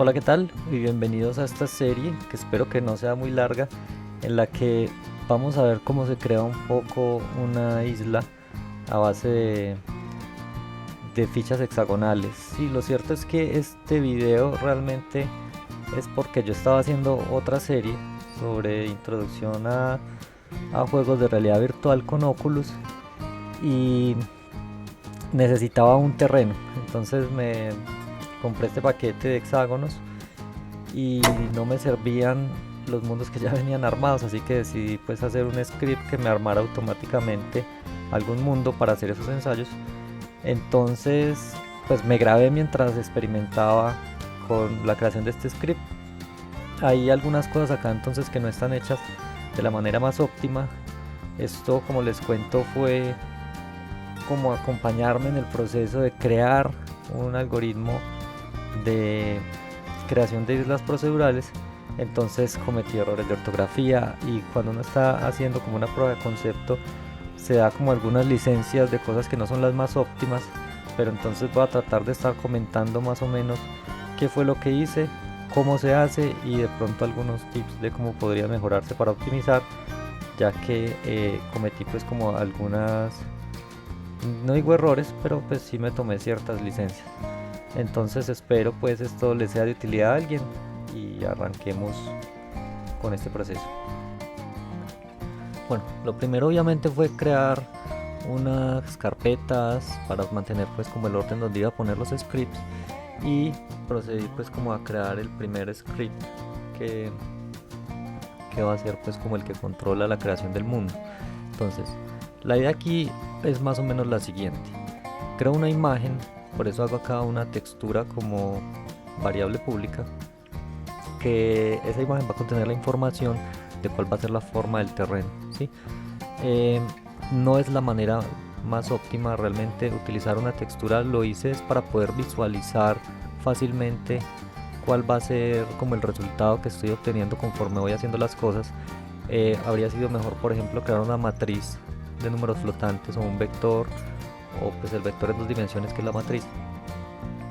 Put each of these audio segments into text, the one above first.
Hola, ¿qué tal? Y bienvenidos a esta serie que espero que no sea muy larga, en la que vamos a ver cómo se crea un poco una isla a base de fichas hexagonales. Sí, lo cierto es que este video realmente es porque yo estaba haciendo otra serie sobre introducción a juegos de realidad virtual con Oculus y necesitaba un terreno. Entonces me compré este paquete de hexágonos y no me servían los mundos que ya venían armados, así que decidí pues hacer un script que me armara automáticamente algún mundo para hacer esos ensayos. Entonces pues me grabé mientras experimentaba con la creación de este script. Hay algunas cosas acá entonces que no están hechas de la manera más óptima. Esto, como les cuento, fue como acompañarme en el proceso de crear un algoritmo de creación de islas procedurales. Entonces cometí errores de ortografía, y cuando uno está haciendo como una prueba de concepto se da como algunas licencias de cosas que no son las más óptimas, pero entonces voy a tratar de estar comentando más o menos qué fue lo que hice, cómo se hace y de pronto algunos tips de cómo podría mejorarse para optimizar, ya que cometí pues como algunas, no digo errores, pero pues sí me tomé ciertas licencias. Entonces espero pues esto les sea de utilidad a alguien y arranquemos con este proceso. Bueno, lo primero obviamente fue crear unas carpetas para mantener pues como el orden donde iba a poner los scripts, y procedí pues como a crear el primer script que, que va a ser pues como el que controla la creación del mundo. Entonces, la idea aquí es más o menos la siguiente: creo una imagen, por eso hago acá una textura como variable pública, que esa imagen va a contener la información de cuál va a ser la forma del terreno, ¿sí? Eh, no es la manera más óptima realmente utilizar una textura. Lo hice es para poder visualizar fácilmente cuál va a ser como el resultado que estoy obteniendo conforme voy haciendo las cosas. Habría sido mejor, por ejemplo, crear una matriz de números flotantes o un vector, o pues el vector en dos dimensiones que es la matriz,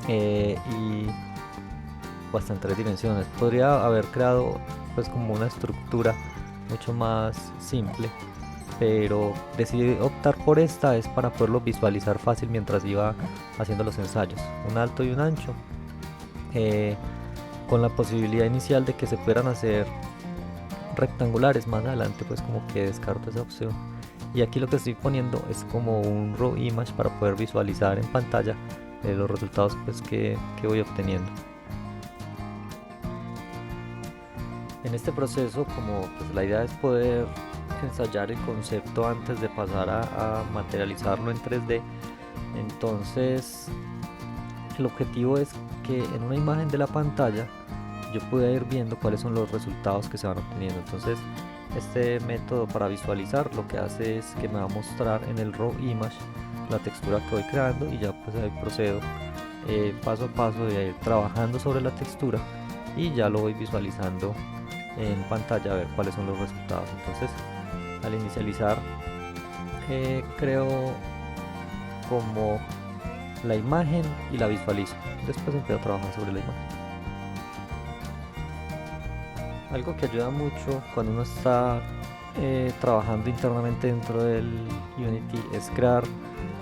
y o hasta en tres dimensiones. Podría haber creado pues como una estructura mucho más simple, pero decidí optar por esta es para poderlo visualizar fácil mientras iba haciendo los ensayos: un alto y un ancho, eh, con la posibilidad inicial de que se pudieran hacer rectangulares. Más adelante pues como que descarto esa opción, y aquí lo que estoy poniendo es como un raw image para poder visualizar en pantalla los resultados pues que voy obteniendo. En este proceso, como pues la idea es poder ensayar el concepto antes de pasar a materializarlo en 3D, entonces el objetivo es que en una imagen de la pantalla yo pueda ir viendo cuáles son los resultados que se van obteniendo. Entonces este método para visualizar lo que hace es que me va a mostrar en el raw image la textura que voy creando, y ya pues ahí procedo paso a paso de ir trabajando sobre la textura, y ya lo voy visualizando en pantalla a ver cuáles son los resultados. Entonces al inicializar creo como la imagen y la visualizo, después empiezo a trabajar sobre la imagen. Algo que ayuda mucho cuando uno está trabajando internamente dentro del Unity es crear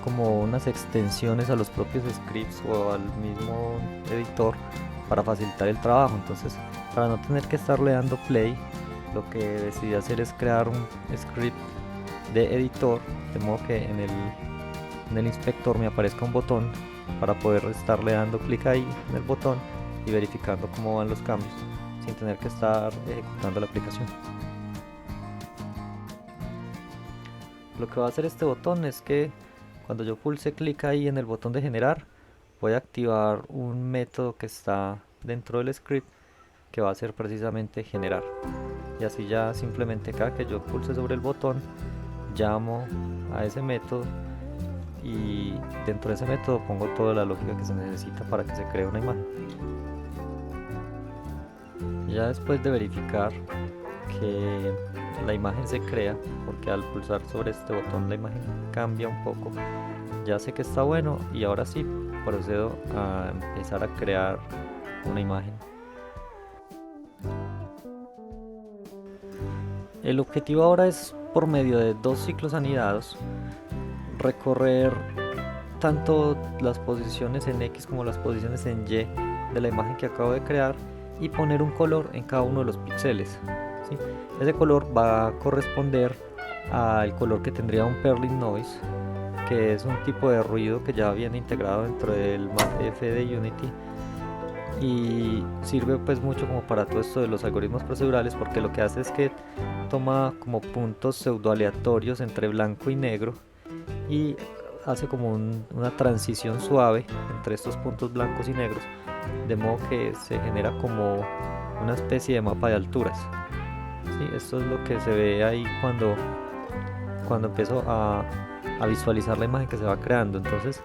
como unas extensiones a los propios scripts o al mismo editor para facilitar el trabajo. Entonces, para no tener que estarle dando play, lo que decidí hacer es crear un script de editor, de modo que en el inspector me aparezca un botón para poder estarle dando clic ahí en el botón y verificando cómo van los cambios sin tener que estar ejecutando la aplicación. Lo que va a hacer este botón es que cuando yo pulse clic ahí en el botón de generar, voy a activar un método que está dentro del script, que va a ser precisamente generar. Y así ya simplemente cada que yo pulse sobre el botón, llamo a ese método, y dentro de ese método pongo toda la lógica que se necesita para que se cree una imagen. Ya después de verificar que la imagen se crea, porque al pulsar sobre este botón la imagen cambia un poco, ya sé que está bueno, y ahora sí procedo a empezar a crear una imagen El objetivo ahora es, por medio de 2 ciclos anidados, recorrer tanto las posiciones en X como las posiciones en Y de la imagen que acabo de crear y poner un color en cada uno de los píxeles, ¿sí? Ese color va a corresponder al color que tendría un Perlin Noise, que es un tipo de ruido que ya viene integrado dentro del MATF de Unity y sirve pues mucho como para todo esto de los algoritmos procedurales, porque lo que hace es que toma como puntos pseudo aleatorios entre blanco y negro y hace como una transición suave entre estos puntos blancos y negros, de modo que se genera como una especie de mapa de alturas, ¿sí? Esto es lo que se ve ahí cuando empiezo a visualizar la imagen que se va creando. Entonces,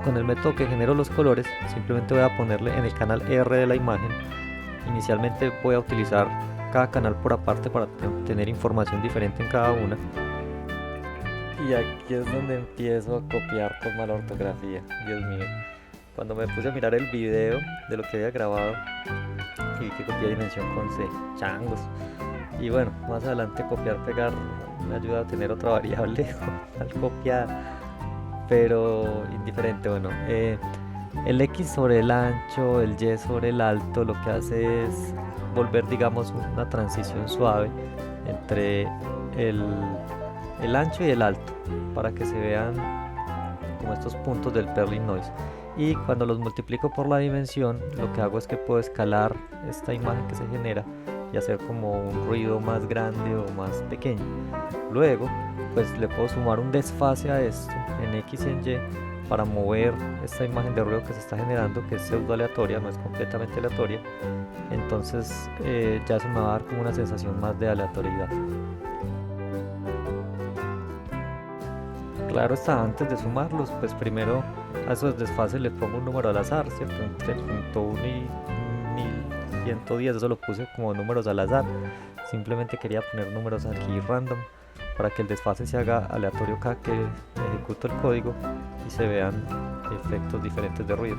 con el método que genero los colores, simplemente voy a ponerle en el canal R de la imagen. Inicialmente voy a utilizar cada canal por aparte para tener información diferente en cada una. Y aquí es donde empiezo a copiar con mala ortografía. Dios mío. Cuando me puse a mirar el video de lo que había grabado y vi que copié dimensión con C, changos. Y bueno, más adelante copiar, pegar me ayuda a tener otra variable al copiar, pero indiferente. Bueno, el X sobre el ancho, el Y sobre el alto, lo que hace es volver, digamos, una transición suave entre el ancho y el alto, para que se vean como estos puntos del Perlin Noise. Y cuando los multiplico por la dimensión, lo que hago es que puedo escalar esta imagen que se genera y hacer como un ruido más grande o más pequeño. Luego, pues le puedo sumar un desfase a esto en X y en Y para mover esta imagen de ruido que se está generando, que es pseudo aleatoria, no es completamente aleatoria. Entonces ya eso me va a dar como una sensación más de aleatoriedad. Claro está, antes de sumarlos, pues primero a esos desfases les pongo un número al azar, ¿cierto? Entre 0.1 y 1110, eso lo puse como números al azar. Simplemente quería poner números aquí random para que el desfase se haga aleatorio cada que ejecuto el código y se vean efectos diferentes de ruido.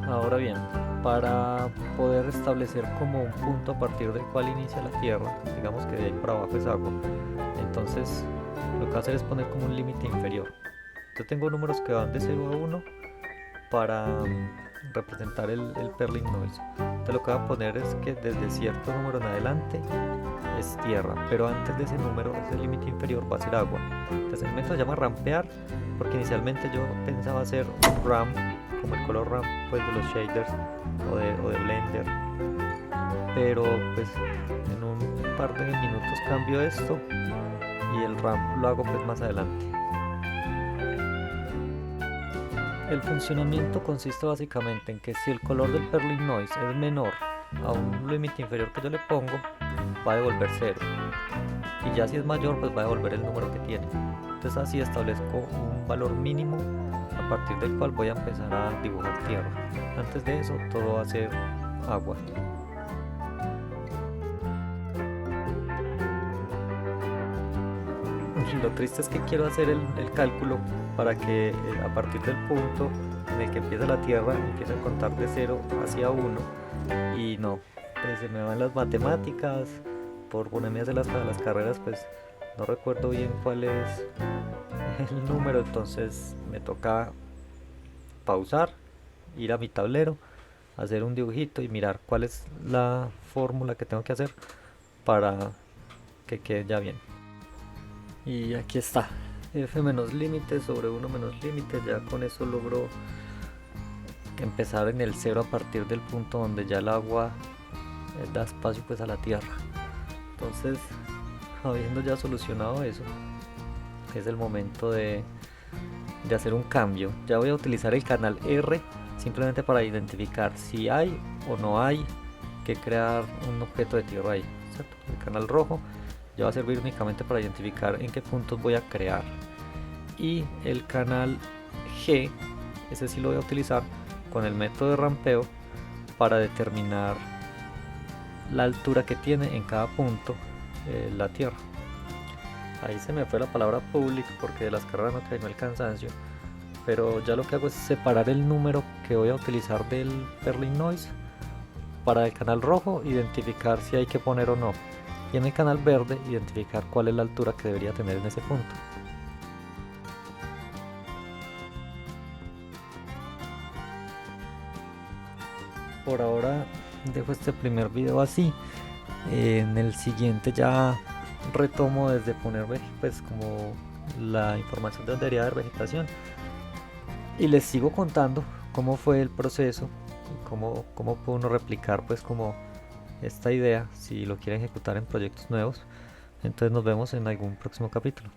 Ahora bien, para poder establecer como un punto a partir del cual inicia la Tierra, digamos que de ahí para abajo es agua, entonces lo que voy a hacer es poner como un límite inferior. Yo tengo números que van de 0 a 1 para representar el Perlin Noise. Entonces lo que voy a poner es que desde cierto número en adelante es tierra, pero antes de ese número, ese límite inferior, va a ser agua. Entonces el método se llama rampear, porque inicialmente yo pensaba hacer un ramp, como el color ramp pues de los shaders o de Blender, pero pues en un par de minutos cambio esto y el ramp lo hago pues más adelante. El funcionamiento consiste básicamente en que si el color del Perlin Noise es menor a un límite inferior que yo le pongo, va a devolver 0, y ya si es mayor, pues va a devolver el número que tiene. Entonces así establezco un valor mínimo a partir del cual voy a empezar a dibujar tierra. Antes de eso todo va a ser agua. Lo triste es que quiero hacer el cálculo para que a partir del punto en el que empieza la Tierra empiece a contar de 0 hacia 1, y no, pues se me van las matemáticas. Por ponerme a hacer las carreras, pues no recuerdo bien cuál es el número, entonces me toca pausar, ir a mi tablero, hacer un dibujito y mirar cuál es la fórmula que tengo que hacer para que quede ya bien. Y aquí está, f menos límite sobre 1 menos límite. Ya con eso logro empezar en el 0 a partir del punto donde ya el agua da espacio pues a la tierra. Entonces, habiendo ya solucionado eso, es el momento de hacer un cambio. Ya voy a utilizar el canal R simplemente para identificar si hay o no hay que crear un objeto de tierra ahí, ¿cierto? El canal rojo ya va a servir únicamente para identificar en qué puntos voy a crear, y el canal G, ese sí lo voy a utilizar con el método de rampeo para determinar la altura que tiene en cada punto la tierra. Ahí se me fue la palabra public porque de las carreras no caíme el cansancio, pero ya lo que hago es separar el número que voy a utilizar del Perlin Noise para el canal rojo, identificar si hay que poner o no, y en el canal verde identificar cuál es la altura que debería tener en ese punto. Por ahora dejo este primer video así. En el siguiente ya retomo desde poner pues como la información de donde debería haber vegetación y les sigo contando cómo fue el proceso y cómo puede uno replicar pues como esta idea si lo quiere ejecutar en proyectos nuevos. Entonces nos vemos en algún próximo capítulo.